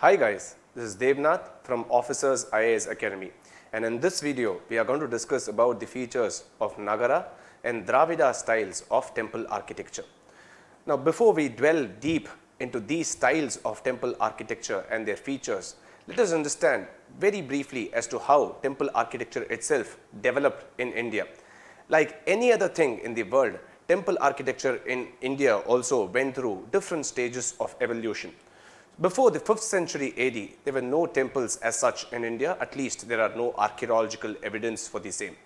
Hi guys, this is Devnath from Officers IAS Academy, and in this video we are going to discuss about the features of Nagara and Dravida styles of temple architecture. Now before we dwell deep into these styles of temple architecture and their features, let us understand very briefly as to how temple architecture itself developed in India. Like any other thing in the world, temple architecture in India also went through different stages of evolution. Before the 5th century AD, there were no temples as such in India, at least there are no archaeological evidence for the same.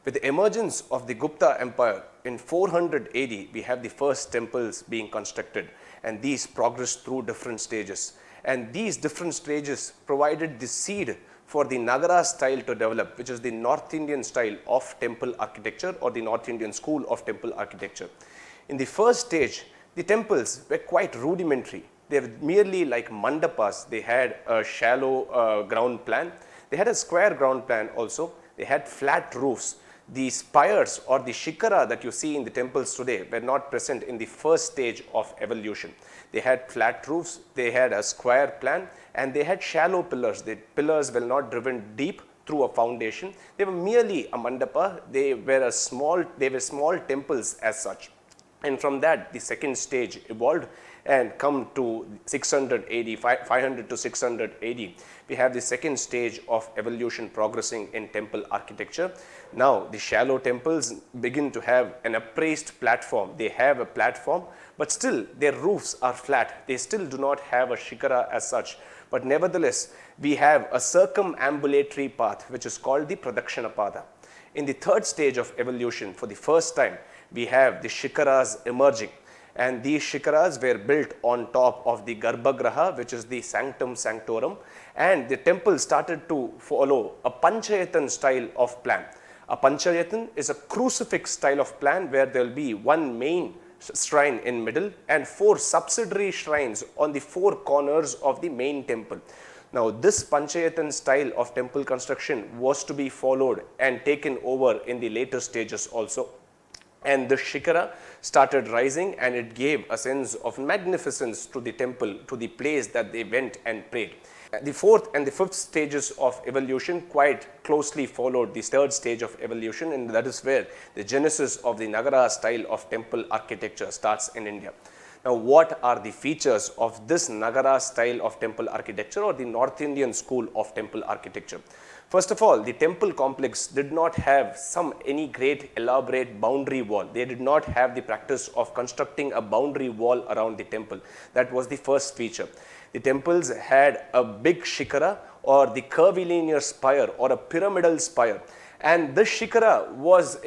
With the emergence of the Gupta Empire in 400 AD, we have the first temples being constructed, and these progressed through different stages. And these different stages provided the seed for the Nagara style to develop, which is the North Indian style of temple architecture or the North Indian school of temple architecture. In the first stage, the temples were quite rudimentary. They were merely like mandapas. They had a shallow ground plan. They had a square ground plan also. They had flat roofs. The spires or the shikara that you see in the temples today were not present in the first stage of evolution. They had flat roofs, they had a square plan, and they had shallow pillars. The pillars were not driven deep through a foundation. They were merely a mandapa. They were small temples as such. And from that, the second stage evolved and come to 600 AD, 500 to 600 AD. We have the second stage of evolution progressing in temple architecture. Now, the shallow temples begin to have an upraised platform. They have a platform, but still their roofs are flat. They still do not have a shikara as such. But nevertheless, we have a circumambulatory path, which is called the Pradakshina Pada. In the third stage of evolution, for the first time, we have the shikaras emerging, and these shikaras were built on top of the Garbhagriha, which is the sanctum sanctorum, and the temple started to follow a Panchayatan style of plan. A Panchayatan is a crucifix style of plan where there will be one main shrine in middle and 4 subsidiary shrines on the 4 corners of the main temple. Now, this Panchayatan style of temple construction was to be followed and taken over in the later stages also. And the shikara started rising, and it gave a sense of magnificence to the temple, to the place that they went and prayed. The 4th and the 5th stages of evolution quite closely followed the 3rd stage of evolution, and that is where the genesis of the Nagara style of temple architecture starts in India. Now, what are the features of this Nagara style of temple architecture or the North Indian school of temple architecture? First of all, the temple complex did not have any great elaborate boundary wall. They did not have the practice of constructing a boundary wall around the temple. That was the first feature. The temples had a big shikara or the curvilinear spire or a pyramidal spire. And this shikara was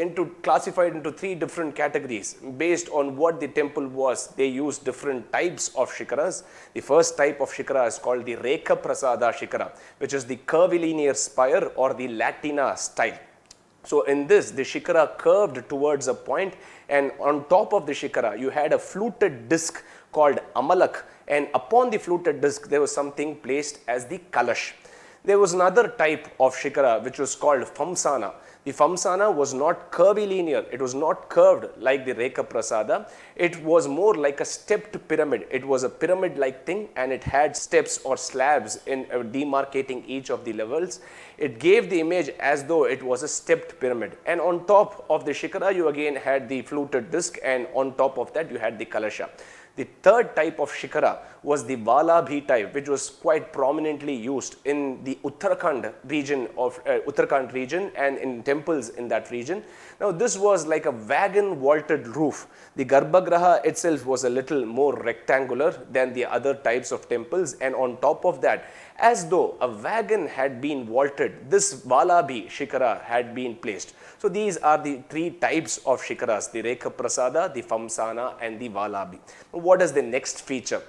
classified into 3 different categories based on what the temple was. They used different types of shikaras. The first type of shikara is called the Rekha Prasada shikara, which is the curvilinear spire or the Latina style. So in this, the shikara curved towards a point, and on top of the shikara, you had a fluted disc called Amalak, and upon the fluted disc, there was something placed as the Kalash. There was another type of shikara which was called Famsana. The Famsana was not curvilinear. It was not curved like the Rekha Prasada. It was more like a stepped pyramid. It was a pyramid-like thing, and it had steps or slabs in demarcating each of the levels. It gave the image as though it was a stepped pyramid. And on top of the shikara, you again had the fluted disc, and on top of that, you had the Kalasha. The third type of shikara was the Valabhi type, which was quite prominently used in the Uttarakhand region and in temples in that region. Now, this was like a wagon vaulted roof. The Garbhagriha itself was a little more rectangular than the other types of temples, and on top of that, as though a wagon had been vaulted, this Valabhi shikara had been placed. So these are the 3 types of shikaras: the Rekha Prasada, the Famsana, and the Valabhi. What is the next feature?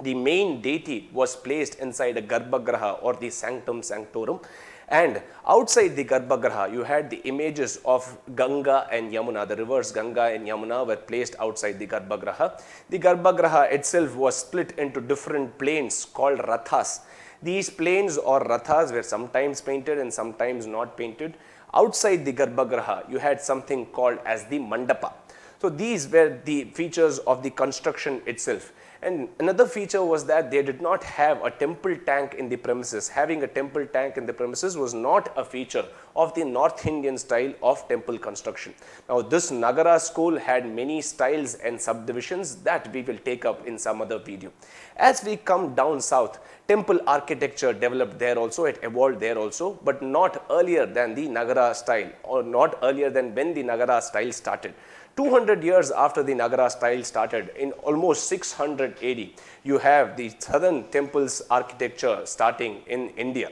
The main deity was placed inside a Garbhagriha or the Sanctum Sanctorum, and outside the Garbhagriha you had the images of Ganga and Yamuna. The rivers Ganga and Yamuna were placed outside the Garbhagriha. The Garbhagriha itself was split into different planes called Rathas. These planes or Rathas were sometimes painted and sometimes not painted. Outside the Garbhagriha, you had something called as the Mandapa. So these were the features of the construction itself. And another feature was that they did not have a temple tank in the premises. Having a temple tank in the premises was not a feature of the North Indian style of temple construction. Now, this Nagara school had many styles and subdivisions that we will take up in some other video. As we come down south, temple architecture developed there also, it evolved there also, but not earlier than the Nagara style, or not earlier than when the Nagara style started. 200 years after the Nagara style started, in almost 600 AD, you have the southern temples architecture starting in India.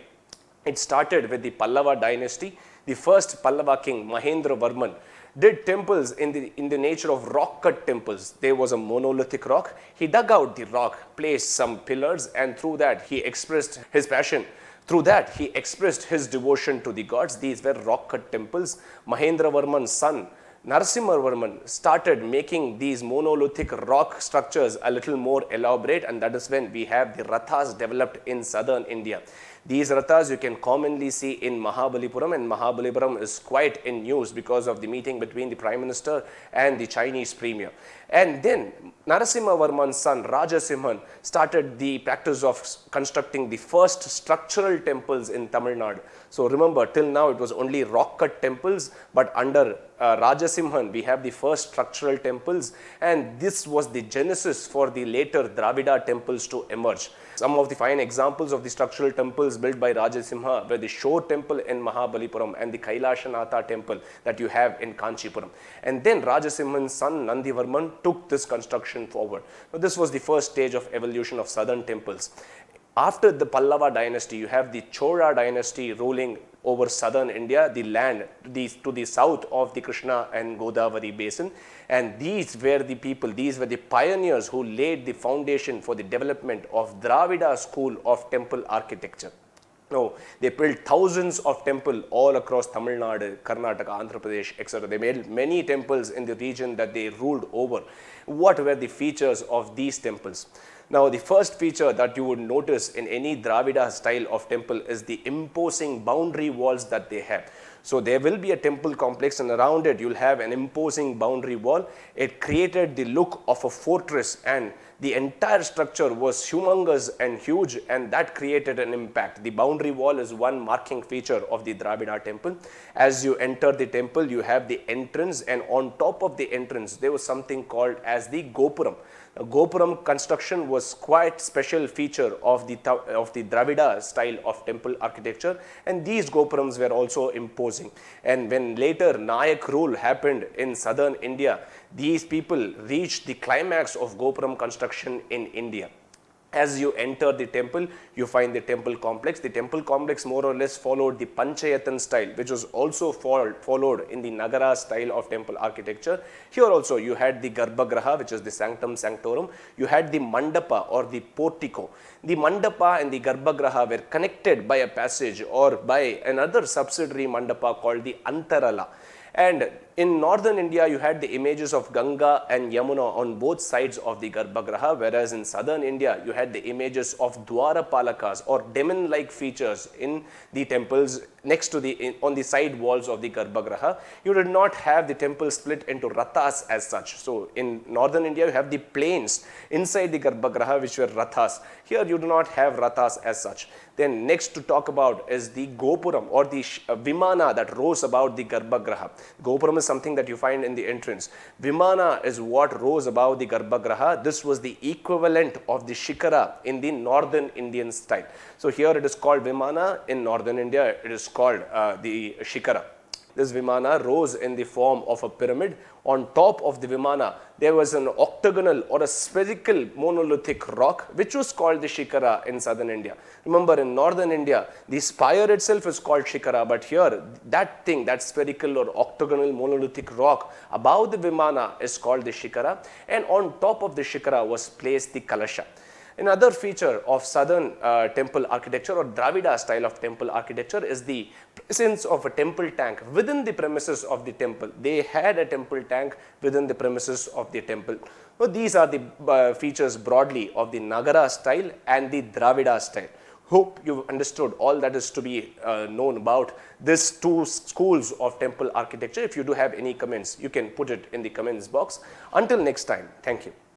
It started with the Pallava dynasty. The first Pallava king, Mahendra Varman, did temples in the nature of rock-cut temples. There was a monolithic rock. He dug out the rock, placed some pillars, and through that he expressed his passion. Through that he expressed his devotion to the gods. These were rock-cut temples. Mahendra Varman's son, Narasimha Varman, started making these monolithic rock structures a little more elaborate, and that is when we have the rathas developed in southern India. These rathas you can commonly see in Mahabalipuram, and Mahabalipuram is quite in news because of the meeting between the Prime Minister and the Chinese Premier. And then Narasimha Varman's son Rajasimhan started the practice of constructing the first structural temples in Tamil Nadu. So remember, till now it was only rock-cut temples, but under Rajasimhan we have the first structural temples, and this was the genesis for the later Dravida temples to emerge. Some of the fine examples of the structural temples built by Rajasimha were the Shore temple in Mahabalipuram and the Kailashanatha temple that you have in Kanchipuram. And then Rajasimhan's son Nandivarman took this construction forward. Now, this was the first stage of evolution of southern temples. After the Pallava dynasty, you have the Chola dynasty ruling over southern India, the land to the south of the Krishna and Godavari basin. And these were the people, these were the pioneers who laid the foundation for the development of Dravida school of temple architecture. Now, they built thousands of temples all across Tamil Nadu, Karnataka, Andhra Pradesh, etc. They made many temples in the region that they ruled over. What were the features of these temples? Now, the first feature that you would notice in any Dravida style of temple is the imposing boundary walls that they have. So, there will be a temple complex, and around it you will have an imposing boundary wall. It created the look of a fortress, and the entire structure was humongous and huge, and that created an impact. The boundary wall is one marking feature of the Dravida temple. As you enter the temple, you have the entrance, and on top of the entrance there was something called as the Gopuram. Gopuram construction was quite special feature of the Dravida style of temple architecture, and these Gopurams were also imposing. And when later Nayak rule happened in southern India, these people reached the climax of Gopuram construction in India. As you enter the temple, you find the temple complex. The temple complex more or less followed the Panchayatan style, which was also followed in the Nagara style of temple architecture. Here also you had the Garbhagraha, which is the Sanctum Sanctorum. You had the Mandapa or the portico. The Mandapa and the Garbhagraha were connected by a passage or by another subsidiary Mandapa called the Antarala. And in northern India, you had the images of Ganga and Yamuna on both sides of the Garbhagraha, whereas in southern India, you had the images of Dwarapalakas or demon-like features in the temples next to on the side walls of the Garbhagraha. You did not have the temple split into rathas as such. So in northern India, you have the plains inside the Garbhagraha, which were rathas. Here you do not have rathas as such. Then next to talk about is the Gopuram or the Vimana that rose above the Garbhagraha. Gopuram is something that you find in the entrance. Vimana is what rose above the Garbhagraha. This was the equivalent of the Shikara in the northern Indian style. So here it is called Vimana. In northern India, it is called the Shikara. This Vimana rose in the form of a pyramid. On top of the Vimana, there was an octagonal or a spherical monolithic rock, which was called the Shikara in southern India. Remember, in northern India, the spire itself is called Shikara, but here, that thing, that spherical or octagonal monolithic rock above the Vimana is called the Shikara, and on top of the Shikara was placed the Kalasha. Another feature of southern temple architecture or Dravida style of temple architecture is the presence of a temple tank within the premises of the temple. They had a temple tank within the premises of the temple. So these are the features broadly of the Nagara style and the Dravida style. Hope you've understood all that is to be known about these two schools of temple architecture. If you do have any comments, you can put it in the comments box. Until next time, thank you.